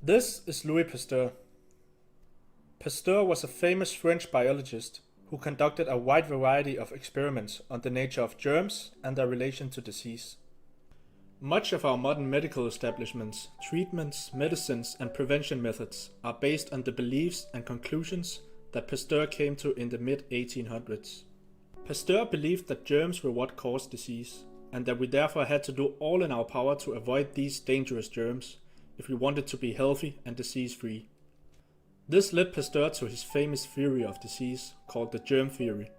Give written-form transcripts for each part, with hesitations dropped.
This is Louis Pasteur. Pasteur was a famous French biologist who conducted a wide variety of experiments on the nature of germs and their relation to disease. Much of our modern medical establishments, treatments, medicines, and prevention methods are based on the beliefs and conclusions that Pasteur came to in the mid-1800s. Pasteur believed that germs were what caused disease, and that we therefore had to do all in our power to avoid these dangerous germs if we wanted to be healthy and disease-free. This led Pasteur to his famous theory of disease, called the germ theory.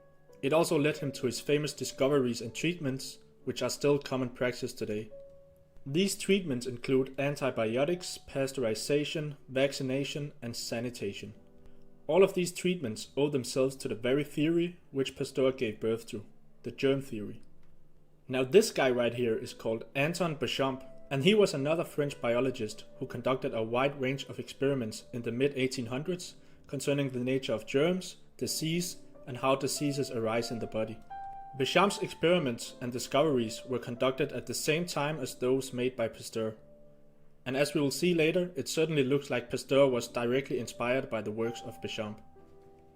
It also led him to his famous discoveries and treatments, which are still common practice today. These treatments include antibiotics, pasteurization, vaccination, and sanitation. All of these treatments owe themselves to the very theory which Pasteur gave birth to, the germ theory. Now this guy right here is called Antoine Béchamp, and he was another French biologist who conducted a wide range of experiments in the mid-1800s concerning the nature of germs, disease, and how diseases arise in the body. Béchamp's experiments and discoveries were conducted at the same time as those made by Pasteur. And as we will see later, it certainly looks like Pasteur was directly inspired by the works of Béchamp.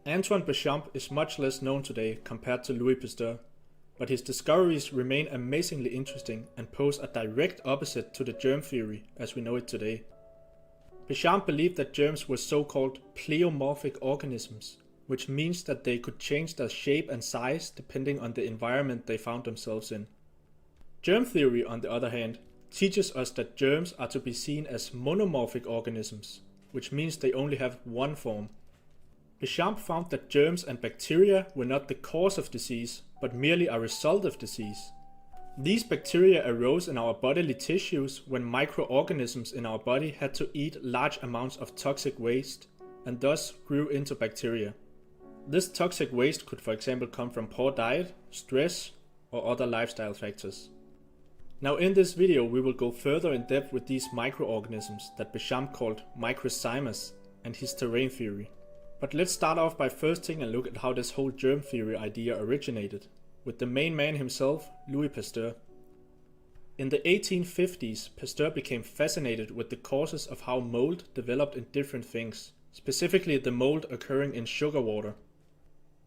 Antoine Béchamp is much less known today compared to Louis Pasteur, but his discoveries remain amazingly interesting and pose a direct opposite to the germ theory as we know it today. Béchamp believed that germs were so-called pleomorphic organisms, which means that they could change their shape and size depending on the environment they found themselves in. Germ theory, on the other hand, teaches us that germs are to be seen as monomorphic organisms, which means they only have one form. Béchamp found that germs and bacteria were not the cause of disease, but merely a result of disease. These bacteria arose in our bodily tissues when microorganisms in our body had to eat large amounts of toxic waste, and thus grew into bacteria. This toxic waste could, for example, come from poor diet, stress, or other lifestyle factors. Now in this video we will go further in depth with these microorganisms that Béchamp called microzymas and his terrain theory. But let's start off by first taking a look at how this whole germ theory idea originated, with the main man himself, Louis Pasteur. In the 1850s, Pasteur became fascinated with the causes of how mold developed in different things, specifically the mold occurring in sugar water.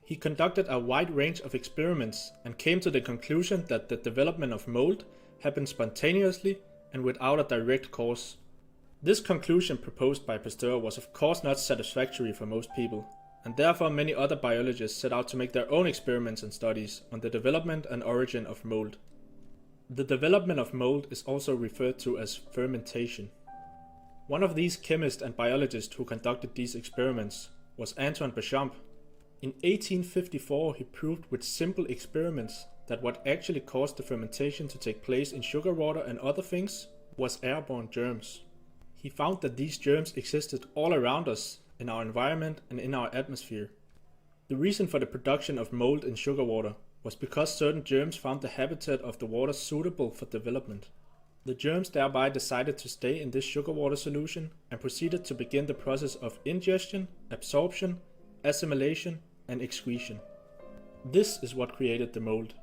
He conducted a wide range of experiments and came to the conclusion that the development of mold happened spontaneously and without a direct cause. This conclusion proposed by Pasteur was of course not satisfactory for most people, and therefore many other biologists set out to make their own experiments and studies on the development and origin of mold. The development of mold is also referred to as fermentation. One of these chemists and biologists who conducted these experiments was Antoine Béchamp. In 1854 he proved with simple experiments that what actually caused the fermentation to take place in sugar water and other things was airborne germs. He found that these germs existed all around us, in our environment and in our atmosphere. The reason for the production of mold in sugar water was because certain germs found the habitat of the water suitable for development. The germs thereby decided to stay in this sugar water solution and proceeded to begin the process of ingestion, absorption, assimilation, and excretion. This is what created the mold.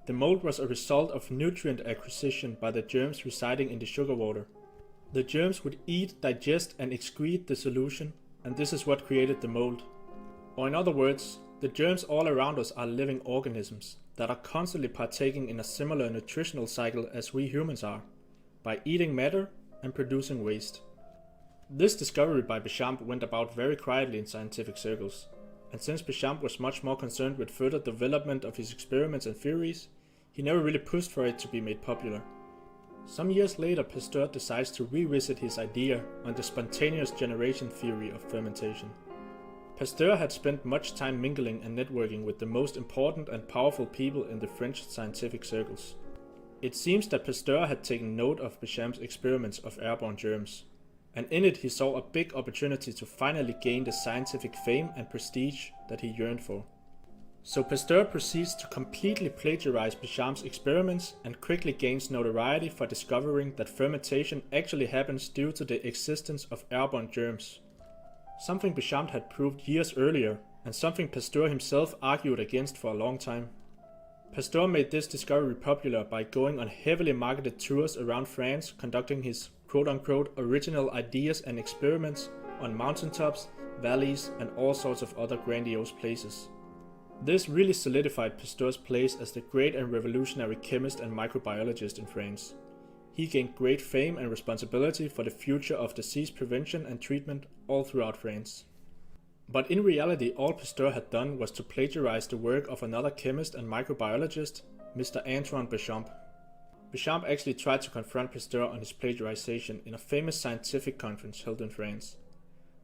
The mold was a result of nutrient acquisition by the germs residing in the sugar water. The germs would eat, digest, and excrete the solution, and this is what created the mold. Or in other words, the germs all around us are living organisms that are constantly partaking in a similar nutritional cycle as we humans are, by eating matter and producing waste. This discovery by Béchamp went about very quietly in scientific circles, and since Béchamp was much more concerned with further development of his experiments and theories, he never really pushed for it to be made popular. Some years later, Pasteur decides to revisit his idea on the spontaneous generation theory of fermentation. Pasteur had spent much time mingling and networking with the most important and powerful people in the French scientific circles. It seems that Pasteur had taken note of Béchamp's experiments of airborne germs, and in it he saw a big opportunity to finally gain the scientific fame and prestige that he yearned for. So Pasteur proceeds to completely plagiarize Béchamp's experiments and quickly gains notoriety for discovering that fermentation actually happens due to the existence of airborne germs. Something Béchamp had proved years earlier, and something Pasteur himself argued against for a long time. Pasteur made this discovery popular by going on heavily marketed tours around France conducting his quote-unquote original ideas and experiments on mountaintops, valleys, and all sorts of other grandiose places. This really solidified Pasteur's place as the great and revolutionary chemist and microbiologist in France. He gained great fame and responsibility for the future of disease prevention and treatment all throughout France. But in reality, all Pasteur had done was to plagiarize the work of another chemist and microbiologist, Mr. Antoine Béchamp. Béchamp actually tried to confront Pasteur on his plagiarization in a famous scientific conference held in France.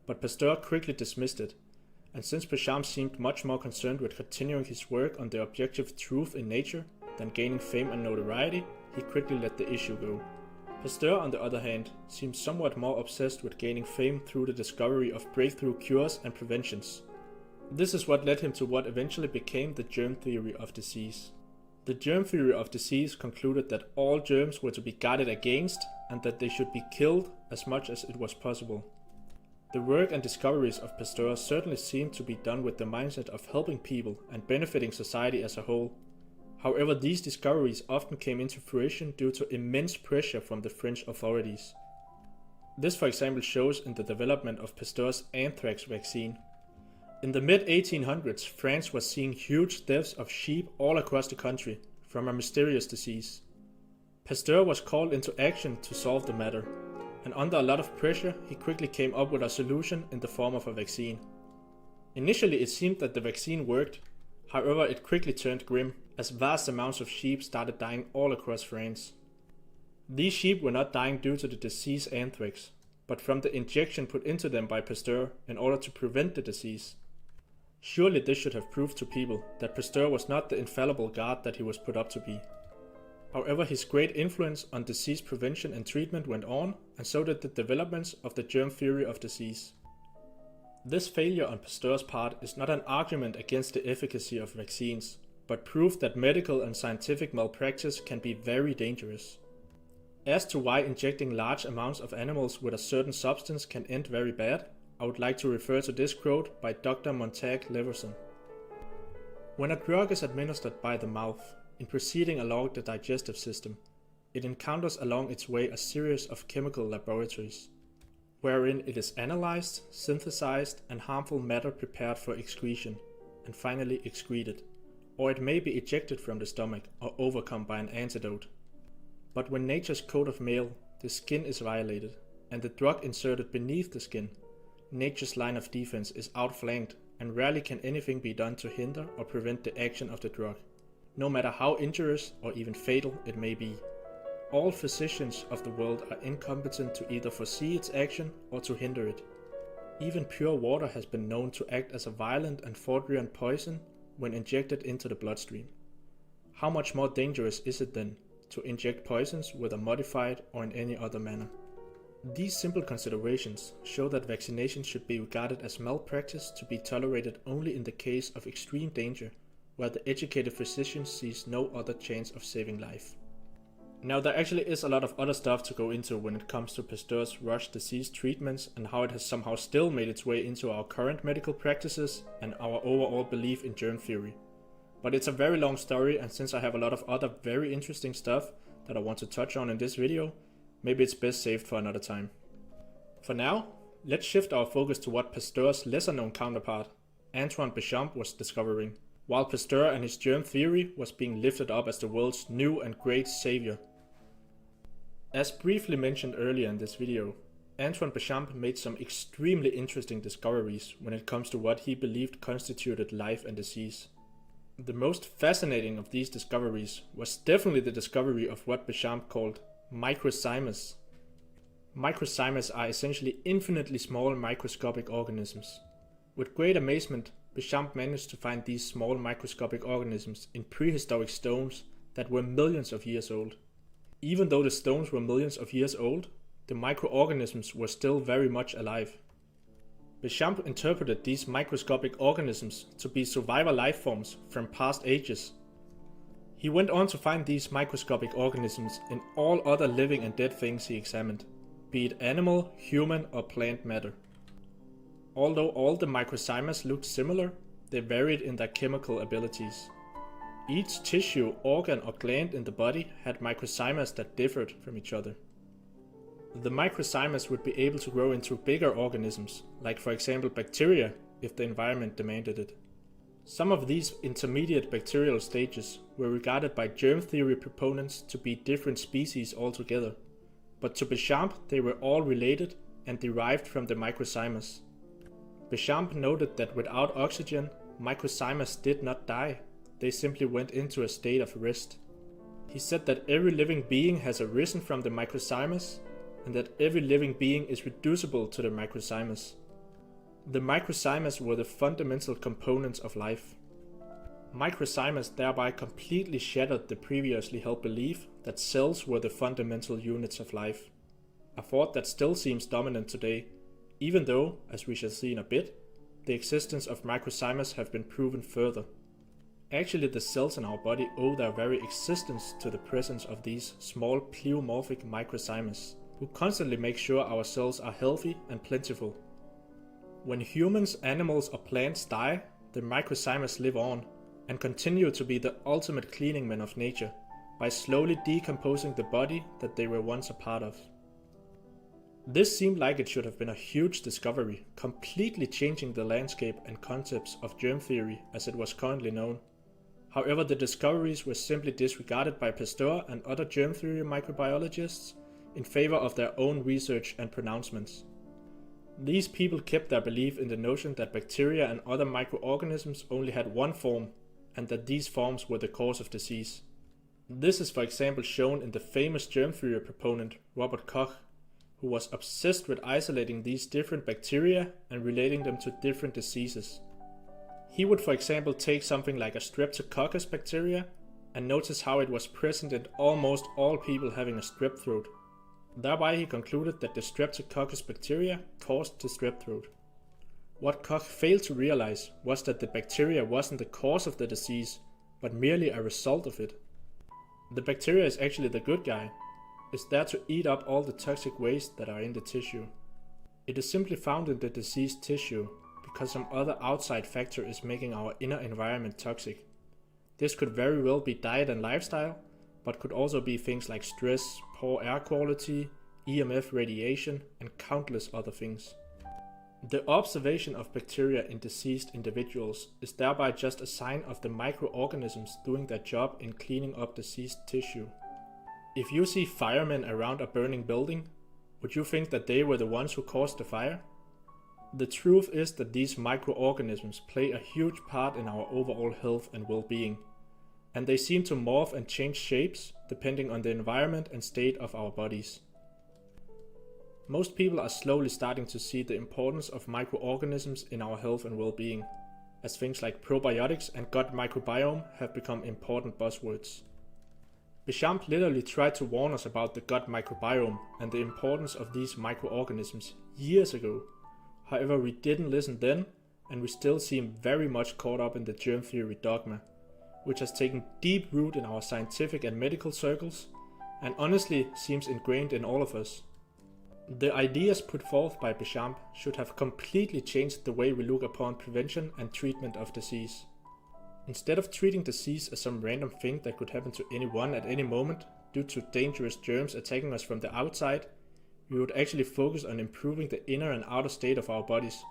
But Pasteur quickly dismissed it, and since Béchamp seemed much more concerned with continuing his work on the objective truth in nature than gaining fame and notoriety, he quickly let the issue go. Pasteur, on the other hand, seemed somewhat more obsessed with gaining fame through the discovery of breakthrough cures and preventions. This is what led him to what eventually became the germ theory of disease. The germ theory of disease concluded that all germs were to be guarded against and that they should be killed as much as it was possible. The work and discoveries of Pasteur certainly seemed to be done with the mindset of helping people and benefiting society as a whole. However, these discoveries often came into fruition due to immense pressure from the French authorities. This, for example, shows in the development of Pasteur's anthrax vaccine. In the mid-1800s, France was seeing huge deaths of sheep all across the country from a mysterious disease. Pasteur was called into action to solve the matter, and under a lot of pressure, he quickly came up with a solution in the form of a vaccine. Initially, it seemed that the vaccine worked. However, it quickly turned grim, as vast amounts of sheep started dying all across France. These sheep were not dying due to the disease anthrax, but from the injection put into them by Pasteur in order to prevent the disease. Surely this should have proved to people that Pasteur was not the infallible god that he was put up to be. However, his great influence on disease prevention and treatment went on, and so did the developments of the germ theory of disease. This failure on Pasteur's part is not an argument against the efficacy of vaccines, but proof that medical and scientific malpractice can be very dangerous. As to why injecting large amounts of animals with a certain substance can end very bad, I would like to refer to this quote by Dr. Montague Leverson. When a drug is administered by the mouth, in proceeding along the digestive system, it encounters along its way a series of chemical laboratories, wherein it is analyzed, synthesized, and harmful matter prepared for excretion, and finally excreted, or it may be ejected from the stomach or overcome by an antidote. But when nature's coat of mail, the skin is violated, and the drug inserted beneath the skin, nature's line of defense is outflanked, and rarely can anything be done to hinder or prevent the action of the drug, no matter how injurious or even fatal it may be. All physicians of the world are incompetent to either foresee its action or to hinder it. Even pure water has been known to act as a violent and fraudulent poison when injected into the bloodstream. How much more dangerous is it then to inject poisons whether modified or in any other manner? These simple considerations show that vaccination should be regarded as malpractice to be tolerated only in the case of extreme danger, where the educated physician sees no other chance of saving life. Now, there actually is a lot of other stuff to go into when it comes to Pasteur's rush disease treatments and how it has somehow still made its way into our current medical practices and our overall belief in germ theory. But it's a very long story, and since I have a lot of other very interesting stuff that I want to touch on in this video, maybe it's best saved for another time. For now, let's shift our focus to what Pasteur's lesser known counterpart, Antoine Béchamp, was discovering, while Pasteur and his germ theory was being lifted up as the world's new and great savior. As briefly mentioned earlier in this video, Antoine Béchamp made some extremely interesting discoveries when it comes to what he believed constituted life and disease. The most fascinating of these discoveries was definitely the discovery of what Béchamp called microzymas. Microzymas are essentially infinitely small microscopic organisms. With great amazement, Béchamp managed to find these small microscopic organisms in prehistoric stones that were millions of years old. Even though the stones were millions of years old, the microorganisms were still very much alive. Béchamp interpreted these microscopic organisms to be survivor life forms from past ages. He went on to find these microscopic organisms in all other living and dead things he examined, be it animal, human, or plant matter. Although all the microzymas looked similar, they varied in their chemical abilities. Each tissue, organ, or gland in the body had microzymas that differed from each other. The microzymas would be able to grow into bigger organisms, like for example bacteria, if the environment demanded it. Some of these intermediate bacterial stages were regarded by germ theory proponents to be different species altogether, but to Béchamp they were all related and derived from the microzymas. Béchamp noted that without oxygen, microzymas did not die, they simply went into a state of rest. He said that every living being has arisen from the microzymas, and that every living being is reducible to the microzymas. The microzymas were the fundamental components of life. Microzymas thereby completely shattered the previously held belief that cells were the fundamental units of life, a thought that still seems dominant today, even though, as we shall see in a bit, the existence of microzymas have been proven further. Actually, the cells in our body owe their very existence to the presence of these small pleomorphic microzymas, who constantly make sure our cells are healthy and plentiful. When humans, animals or plants die, the microzymas live on and continue to be the ultimate cleaning men of nature by slowly decomposing the body that they were once a part of. This seemed like it should have been a huge discovery, completely changing the landscape and concepts of germ theory as it was currently known. However, the discoveries were simply disregarded by Pasteur and other germ theory microbiologists in favor of their own research and pronouncements. These people kept their belief in the notion that bacteria and other microorganisms only had one form, and that these forms were the cause of disease. This is for example shown in the famous germ theory proponent Robert Koch, who was obsessed with isolating these different bacteria and relating them to different diseases. He would for example take something like a streptococcus bacteria and notice how it was present in almost all people having a strep throat. Thereby he concluded that the streptococcus bacteria caused the strep throat. What Koch failed to realize was that the bacteria wasn't the cause of the disease, but merely a result of it. The bacteria is actually the good guy. It's there to eat up all the toxic waste that are in the tissue. It is simply found in the diseased tissue because some other outside factor is making our inner environment toxic. This could very well be diet and lifestyle, but could also be things like stress, poor air quality, EMF radiation, and countless other things. The observation of bacteria in deceased individuals is thereby just a sign of the microorganisms doing their job in cleaning up deceased tissue. If you see firemen around a burning building, would you think that they were the ones who caused the fire? The truth is that these microorganisms play a huge part in our overall health and well-being, and they seem to morph and change shapes depending on the environment and state of our bodies. Most people are slowly starting to see the importance of microorganisms in our health and well-being, as things like probiotics and gut microbiome have become important buzzwords. Béchamp literally tried to warn us about the gut microbiome and the importance of these microorganisms years ago. However, we didn't listen then, and we still seem very much caught up in the germ theory dogma, which has taken deep root in our scientific and medical circles, and honestly seems ingrained in all of us. The ideas put forth by Béchamp should have completely changed the way we look upon prevention and treatment of disease. Instead of treating disease as some random thing that could happen to anyone at any moment due to dangerous germs attacking us from the outside, we would actually focus on improving the inner and outer state of our bodies.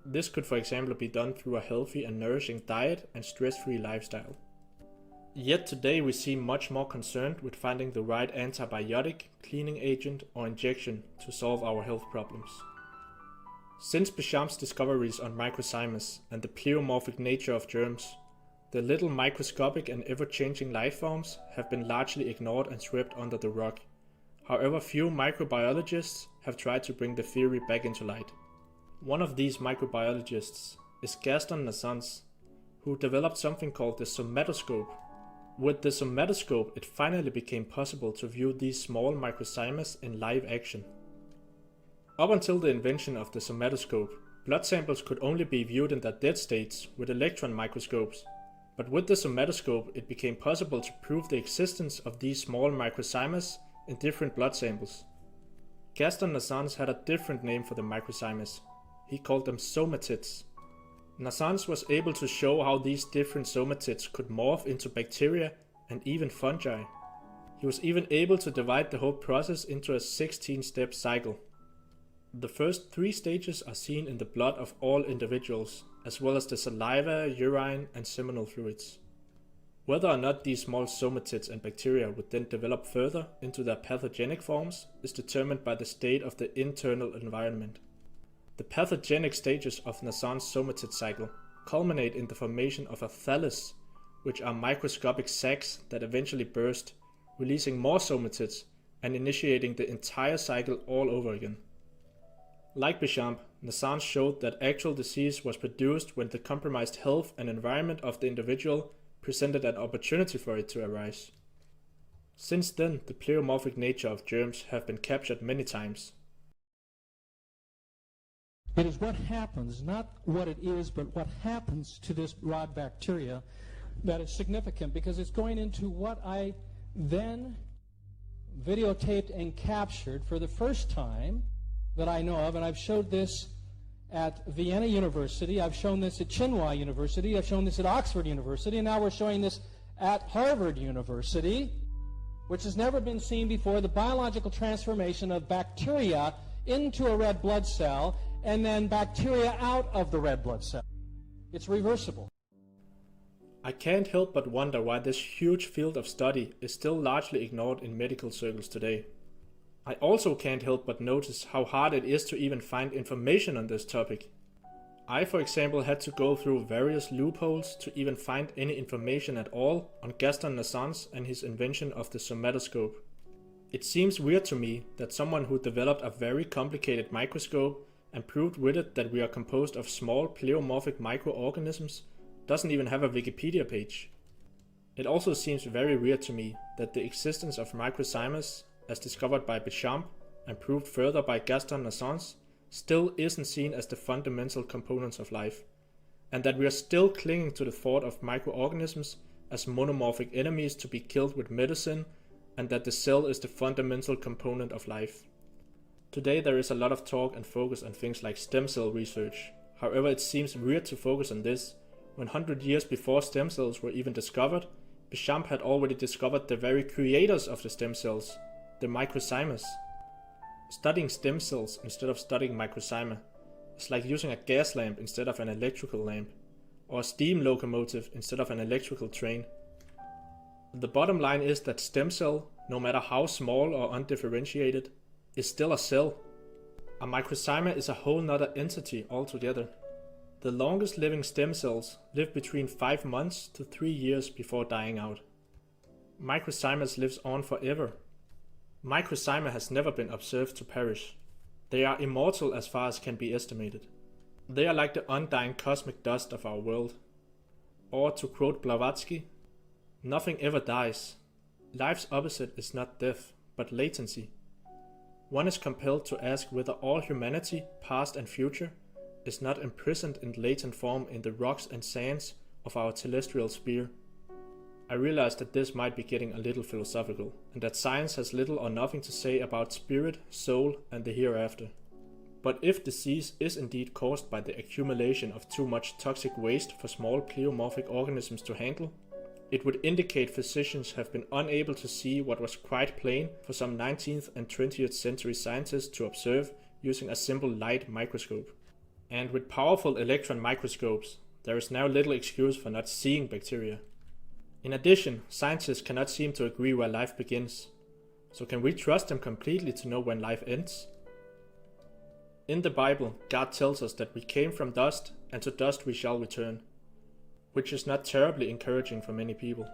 This could for example be done through a healthy and nourishing diet and stress-free lifestyle. Yet today we seem much more concerned with finding the right antibiotic, cleaning agent or injection to solve our health problems. Since Béchamp's discoveries on microzymas and the pleomorphic nature of germs, the little microscopic and ever-changing life forms have been largely ignored and swept under the rug. However, few microbiologists have tried to bring the theory back into light. One of these microbiologists is Gaston Nassans, who developed something called the somatoscope. With the somatoscope, it finally became possible to view these small microzymas in live action. Up until the invention of the somatoscope, blood samples could only be viewed in their dead states with electron microscopes, but with the somatoscope it became possible to prove the existence of these small microzymas in different blood samples. Gaston Nassans had a different name for the microzymas. He called them somatids. Nassans was able to show how these different somatids could morph into bacteria and even fungi. He was even able to divide the whole process into a 16-step cycle. The first 3 stages are seen in the blood of all individuals, as well as the saliva, urine, and seminal fluids. Whether or not these small somatids and bacteria would then develop further into their pathogenic forms is determined by the state of the internal environment. The pathogenic stages of Nassan's somatid cycle culminate in the formation of a thallus, which are microscopic sacs that eventually burst, releasing more somatids and initiating the entire cycle all over again. Like Béchamp, Nassan showed that actual disease was produced when the compromised health and environment of the individual presented an opportunity for it to arise. Since then, the pleomorphic nature of germs have been captured many times. It is what happens, not what it is, but what happens to this rod bacteria that is significant, because it's going into what I then videotaped and captured for the first time that I know of, and I've showed this at Vienna University, I've shown this at Tsinghua University, I've shown this at Oxford University, and now we're showing this at Harvard University, which has never been seen before, the biological transformation of bacteria into a red blood cell and then bacteria out of the red blood cell. It's reversible. I can't help but wonder why this huge field of study is still largely ignored in medical circles today. I also can't help but notice how hard it is to even find information on this topic. I, for example, had to go through various loopholes to even find any information at all on Gaston Nassans and his invention of the somatoscope. It seems weird to me that someone who developed a very complicated microscope and proved with it that we are composed of small pleomorphic microorganisms doesn't even have a Wikipedia page. It also seems very weird to me that the existence of microzymas, as discovered by Béchamp and proved further by Gaston Nassans, still isn't seen as the fundamental components of life, and that we are still clinging to the thought of microorganisms as monomorphic enemies to be killed with medicine, and that the cell is the fundamental component of life. Today there is a lot of talk and focus on things like stem cell research. However, it seems weird to focus on this when 100 years before stem cells were even discovered, Béchamp had already discovered the very creators of the stem cells, the microzymas. Studying stem cells instead of studying microzyma is like using a gas lamp instead of an electrical lamp, or a steam locomotive instead of an electrical train. The bottom line is that stem cell, no matter how small or undifferentiated, is still a cell. A microzyma is a whole nother entity altogether. The longest living stem cells live between 5 months to 3 years before dying out. Microzymas lives on forever. Microzyma has never been observed to perish. They are immortal as far as can be estimated. They are like the undying cosmic dust of our world. Or to quote Blavatsky, nothing ever dies. Life's opposite is not death, but latency. One is compelled to ask whether all humanity, past and future, is not imprisoned in latent form in the rocks and sands of our terrestrial sphere. I realize that this might be getting a little philosophical, and that science has little or nothing to say about spirit, soul, and the hereafter. But if disease is indeed caused by the accumulation of too much toxic waste for small pleomorphic organisms to handle, it would indicate physicians have been unable to see what was quite plain for some 19th and 20th century scientists to observe using a simple light microscope. And with powerful electron microscopes, there is now little excuse for not seeing bacteria. In addition, scientists cannot seem to agree where life begins. So can we trust them completely to know when life ends? In the Bible, God tells us that we came from dust, and to dust we shall return, which is not terribly encouraging for many people.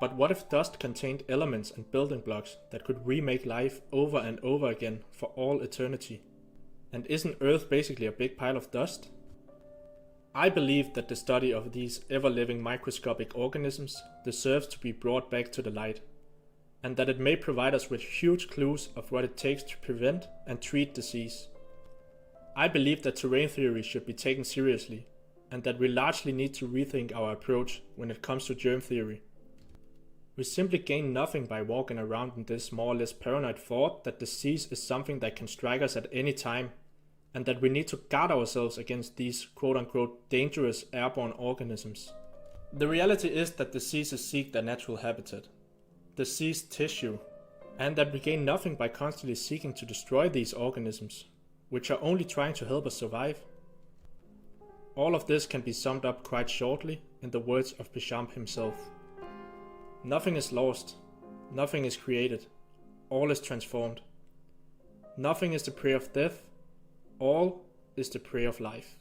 But what if dust contained elements and building blocks that could remake life over and over again for all eternity? And isn't Earth basically a big pile of dust? I believe that the study of these ever-living microscopic organisms deserves to be brought back to the light, and that it may provide us with huge clues of what it takes to prevent and treat disease. I believe that terrain theory should be taken seriously, and that we largely need to rethink our approach when it comes to germ theory. We simply gain nothing by walking around in this more or less paranoid thought that disease is something that can strike us at any time, and that we need to guard ourselves against these quote-unquote dangerous airborne organisms. The reality is that diseases seek their natural habitat. diseased tissue, and that we gain nothing by constantly seeking to destroy these organisms, which are only trying to help us survive. All of this can be summed up quite shortly in the words of Béchamp himself. Nothing is lost, nothing is created, all is transformed. Nothing is the prey of death, all is the prey of life.